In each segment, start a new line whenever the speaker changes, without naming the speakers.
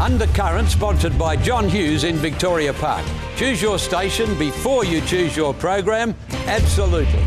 Undercurrent, sponsored by John Hughes in Victoria Park. Choose your station before you choose your program. Absolutely.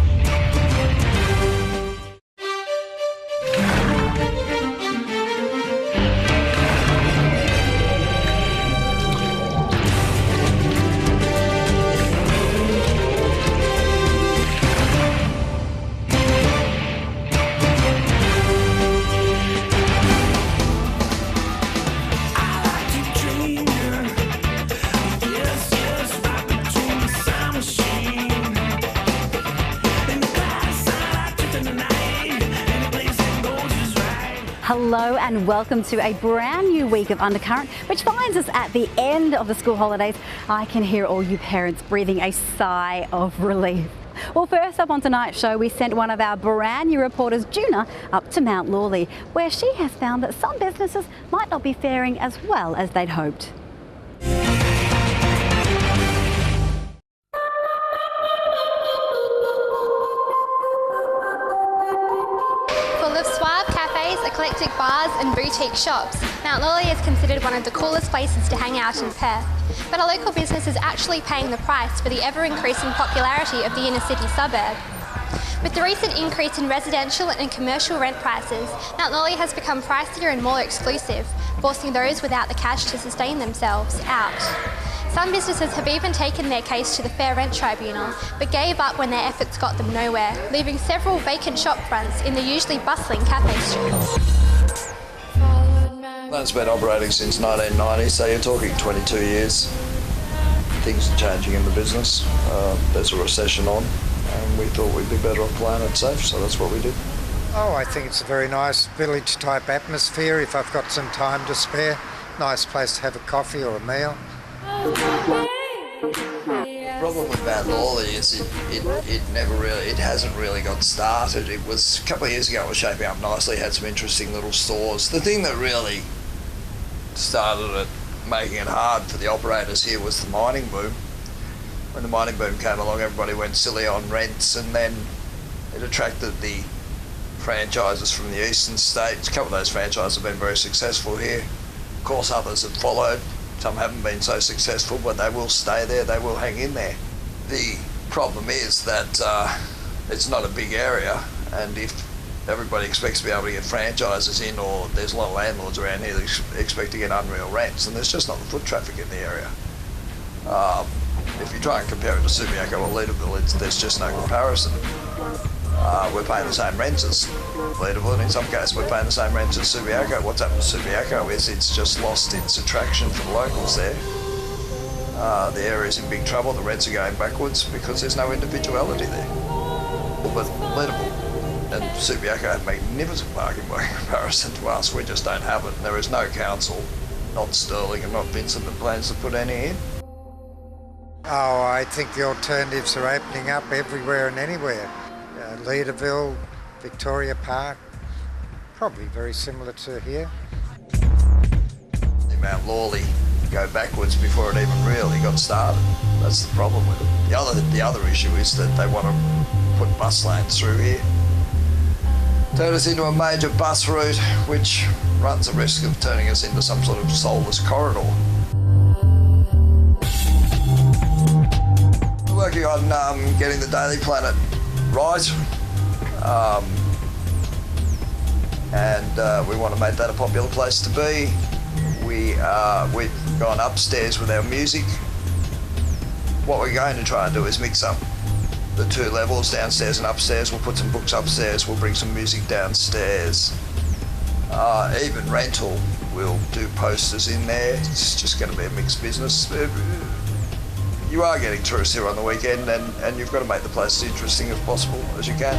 Hello and welcome to a brand new week of Undercurrent, which finds us at the end of the school holidays. I can hear all you parents breathing a sigh of relief. Well, first up on tonight's show, we sent one of our brand new reporters, Juna, up to Mount Lawley, where she has found that some businesses might not be faring as well as they'd hoped.
Eclectic bars and boutique shops, Mount Lawley is considered one of the coolest places to hang out in Perth. But a local business is actually paying the price for the ever-increasing popularity of the inner-city suburb. With the recent increase in residential and commercial rent prices, Mount Lawley has become pricier and more exclusive, forcing those without the cash to sustain themselves out. Some businesses have even taken their case to the Fair Rent Tribunal, but gave up when their efforts got them nowhere, leaving several vacant shop fronts in the usually bustling cafe streets.
It's been operating since 1990, so you're talking 22 years. Things are changing in the business. There's a recession on, and we thought we'd be better off playing it safe, so that's what we did.
Oh, I think it's a very nice village-type atmosphere if I've got some time to spare. Nice place to have a coffee or a meal.
The problem with Mount Lawley is it hasn't really got started. It was a couple of years ago. It was shaping up nicely. Had some interesting little stores. The thing that really started it, making it hard for the operators here, was the mining boom. When the mining boom came along, everybody went silly on rents, and then it attracted the franchises from the eastern states. A couple of those franchises have been very successful here. Of course, others have followed. Some haven't been so successful, but they will stay there, they will hang in there. The problem is that it's not a big area, and if everybody expects to be able to get franchises in, or there's a lot of landlords around here that expect to get unreal rents, and there's just not the foot traffic in the area. If you try and compare it to Subiaco or Leederville, there's just no comparison. We're paying the same rents as Leederville, and in some cases we're paying the same rents as Subiaco. What's happened to Subiaco is it's just lost its attraction for the locals there. The area's in big trouble, the rents are going backwards because there's no individuality there. But Leederville and Subiaco have magnificent parking by comparison to us. We just don't have it. There is no council, not Stirling and not Vincent, that plans to put any in.
Oh, I think the alternatives are opening up everywhere and anywhere. Leederville, Victoria Park, probably very similar to here.
The Mount Lawley go backwards before it even really got started. That's the problem with it. The other issue is that they want to put bus lanes through here. Turn us into a major bus route, which runs the risk of turning us into some sort of soulless corridor. We're working on getting the Daily Planet right, and we want to make that a popular place to be. We've gone upstairs with our music. What we're going to try and do is mix up the two levels, downstairs and upstairs. We'll put some books upstairs, we'll bring some music downstairs. Even rental, we'll do posters in there. It's just going to be a mixed business. You are getting tourists here on the weekend, and you've got to make the place as interesting as possible as you can.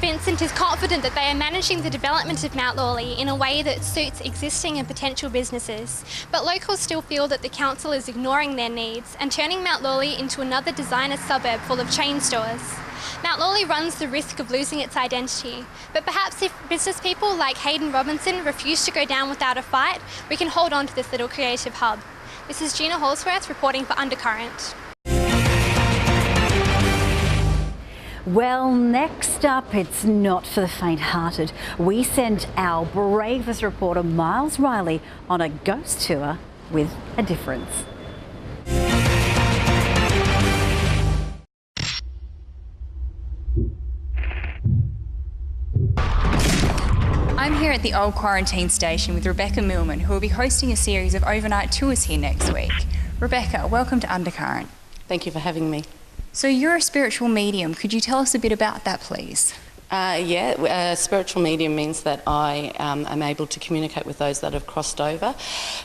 Vincent is confident that they are managing the development of Mount Lawley in a way that suits existing and potential businesses, but locals still feel that the council is ignoring their needs and turning Mount Lawley into another designer suburb full of chain stores. Mount Lawley runs the risk of losing its identity, but perhaps if business people like Hayden Robinson refuse to go down without a fight, we can hold on to this little creative hub. This is Gina Holsworth reporting for Undercurrent.
Well, next up, it's not for the faint-hearted. We sent our bravest reporter, Miles Riley, on a ghost tour with a difference.
I'm here at the old quarantine station with Rebecca Millman, who will be hosting a series of overnight tours here next week. Rebecca, welcome to Undercurrent.
Thank you for having me.
So you're a spiritual medium. Could you tell us a bit about that, please?
Spiritual medium means that I am able to communicate with those that have crossed over.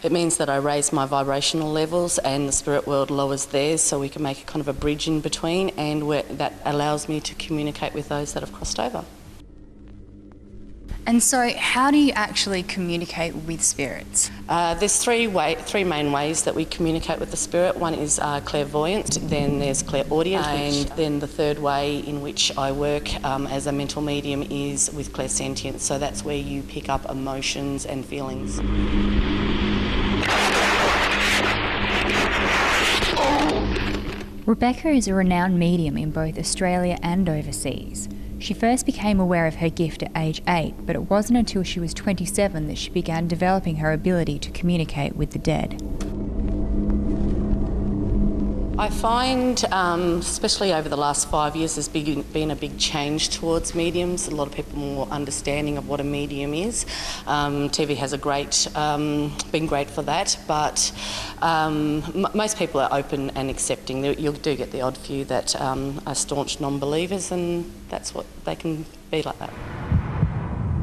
It means that I raise my vibrational levels and the spirit world lowers theirs, so we can make a kind of a bridge in between, and that allows me to communicate with those that have crossed over.
And so how do you actually communicate with spirits?
There's three main ways that we communicate with the spirit. One is clairvoyant, then there's clairaudient, and then the third way in which I work as a mental medium is with clairsentience. So that's where you pick up emotions and feelings.
Rebecca is a renowned medium in both Australia and overseas. She first became aware of her gift at age 8, but it wasn't until she was 27 that she began developing her ability to communicate with the dead.
I find, especially over the last 5 years, there's been a big change towards mediums. A lot of people more understanding of what a medium is. TV has been great for that, but most people are open and accepting. You do get the odd few that are staunch non-believers, and that's what they can be like that.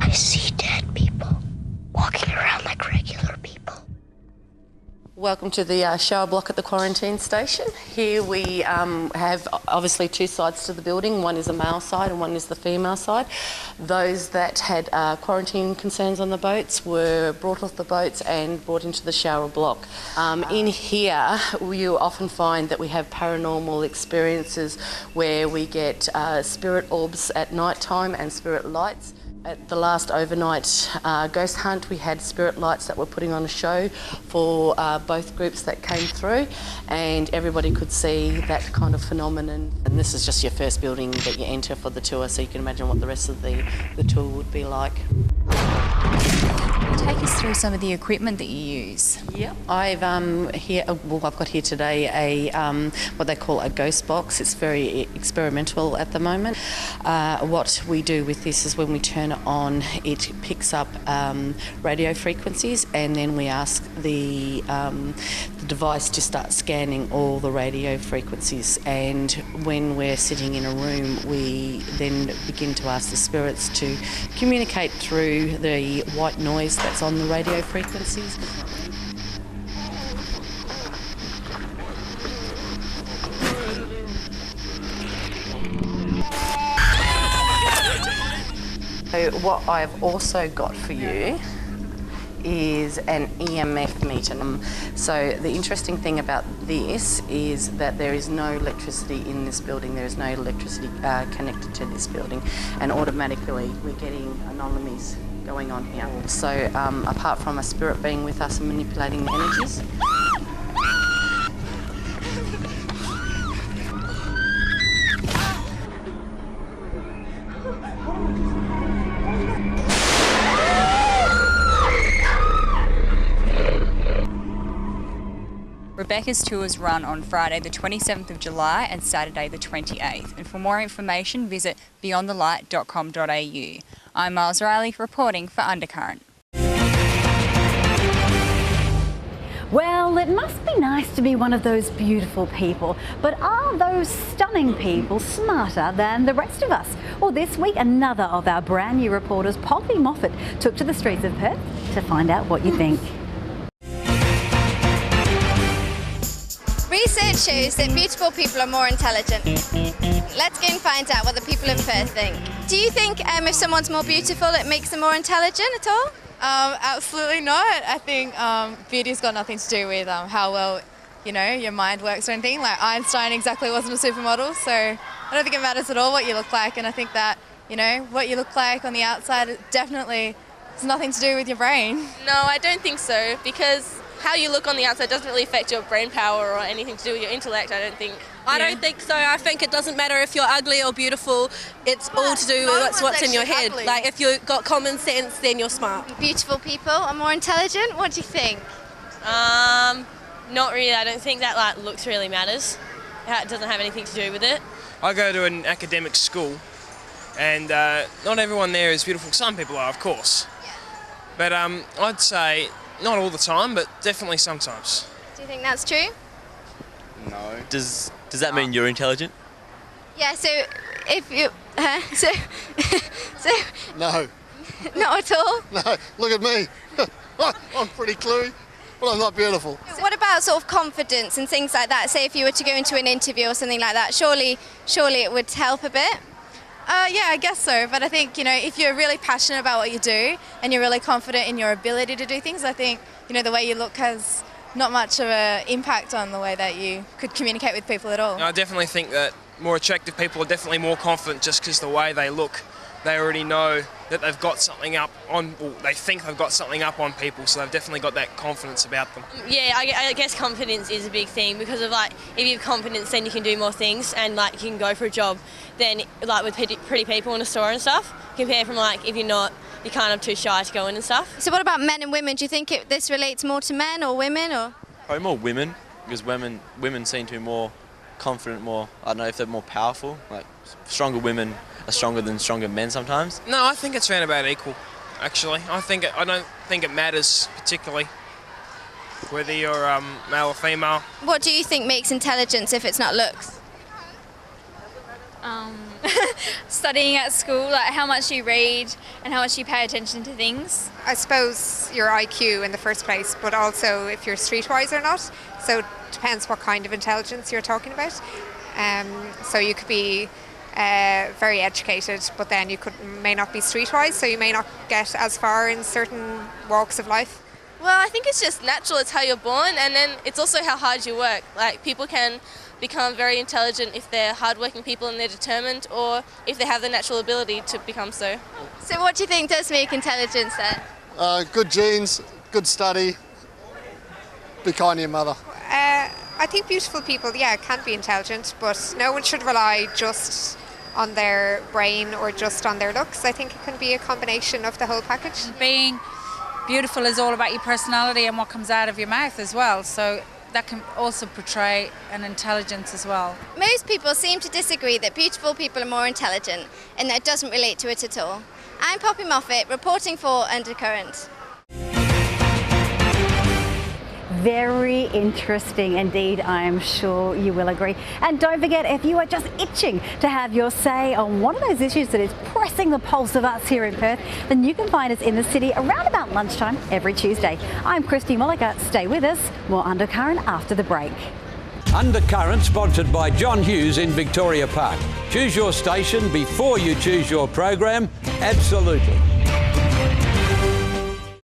I see dead people walking around like regular people.
Welcome to the shower block at the quarantine station. Here we have obviously two sides to the building. One is the male side and one is the female side. Those that had quarantine concerns on the boats were brought off the boats and brought into the shower block. In here, you often find that we have paranormal experiences where we get spirit orbs at night time and spirit lights. At the last overnight ghost hunt, we had spirit lights that were putting on a show for both groups that came through, and everybody could see that kind of phenomenon. And this is just your first building that you enter for the tour, so you can imagine what the rest of the tour would be like.
Take us through some of the equipment that you use.
Yeah, I've got here today a what they call a ghost box. It's very experimental at the moment. What we do with this is when we turn it on, it picks up radio frequencies, and then we ask the device to start scanning all the radio frequencies. And when we're sitting in a room, we then begin to ask the spirits to communicate through the white noise that's on the radio frequencies. So what I've also got for you is an EMF meter. So the interesting thing about this is that there is no electricity in this building. There is no electricity connected to this building, and automatically we're getting anomalies going on here. So apart from a spirit being with us and manipulating the energies,
Rebecca's tours run on Friday the 27th of July and Saturday the 28th. And for more information, visit beyondthelight.com.au. I'm Miles Riley reporting for Undercurrent.
Well, it must be nice to be one of those beautiful people, but are those stunning people smarter than the rest of us? Well, this week, another of our brand new reporters, Poppy Moffat, took to the streets of Perth to find out what you think.
Research shows that beautiful people are more intelligent. Let's go and find out what the people in Perth think. Do you think if someone's more beautiful, it makes them more intelligent at all?
Absolutely not. I think beauty's got nothing to do with how well, your mind works or anything. Like Einstein exactly wasn't a supermodel, so I don't think it matters at all what you look like. And I think that, what you look like on the outside, it definitely has nothing to do with your brain.
No, I don't think so, because how you look on the outside doesn't really affect your brain power or anything to do with your intellect, I don't think.
I don't think so. I think it doesn't matter if you're ugly or beautiful. It's all to do with what's in your head.
Ugly.
Like, if you've got common sense, then you're smart.
Beautiful people are more intelligent. What do you think?
Not really. I don't think that like looks really matters. It doesn't have anything to do with it.
I go to an academic school, and not everyone there is beautiful. Some people are, of course. But I'd say not all the time, but definitely sometimes.
Do you think that's true?
No. Does that mean you're intelligent?
Yeah, so if you... so
No.
not at all?
No, look at me. I'm pretty cluey, but I'm not beautiful.
What about sort of confidence and things like that? Say if you were to go into an interview or something like that, surely it would help a bit?
Yeah, I guess so. But I think, if you're really passionate about what you do and you're really confident in your ability to do things, I think, the way you look has not much of an impact on the way that you could communicate with people at all.
I definitely think that more attractive people are definitely more confident just because the way they look. They already know that they've got something up on, or they think they've got something up on people, so they've definitely got that confidence about them.
Yeah, I guess confidence is a big thing because of like, if you have confidence then you can do more things and like you can go for a job than like with pretty people in a store and stuff, compared from like if you're not, you're kind of too shy to go in and stuff.
So what about men and women? Do you think this relates more to men or women? Or
Probably more women, because women seem to be more confident, more, I don't know if they're more powerful, like stronger women are stronger than stronger men sometimes.
No, I think it's around about equal, actually. I don't think it matters particularly whether you're male or female.
what do you think makes intelligence if it's not looks?
Studying at school, like how much you read and how much you pay attention to things.
I suppose your IQ in the first place, but also if you're streetwise or not. So it depends what kind of intelligence you're talking about. So you could be very educated, but then you may not be streetwise, so you may not get as far in certain walks of life.
Well, I think it's just natural. It's how you're born, and then it's also how hard you work. Like people can become very intelligent if they're hardworking people and they're determined, or if they have the natural ability to become so.
So what do you think does make intelligence then?
Good genes, good study, be kind to your mother.
I think beautiful people, can be intelligent, but no one should rely just on their brain or just on their looks. I think it can be a combination of the whole package.
Being beautiful is all about your personality and what comes out of your mouth as well, so that can also portray an intelligence as well.
Most people seem to disagree that beautiful people are more intelligent, and that doesn't relate to it at all. I'm Poppy Moffat, reporting for Undercurrent.
Very interesting indeed, I'm sure you will agree. And don't forget, if you are just itching to have your say on one of those issues that is pressing the pulse of us here in Perth, then you can find us in the city around about lunchtime every Tuesday. I'm Christy Mullica. Stay with us. More Undercurrent after the break.
Undercurrent, sponsored by John Hughes in Victoria Park. Choose your station before you choose your program. Absolutely.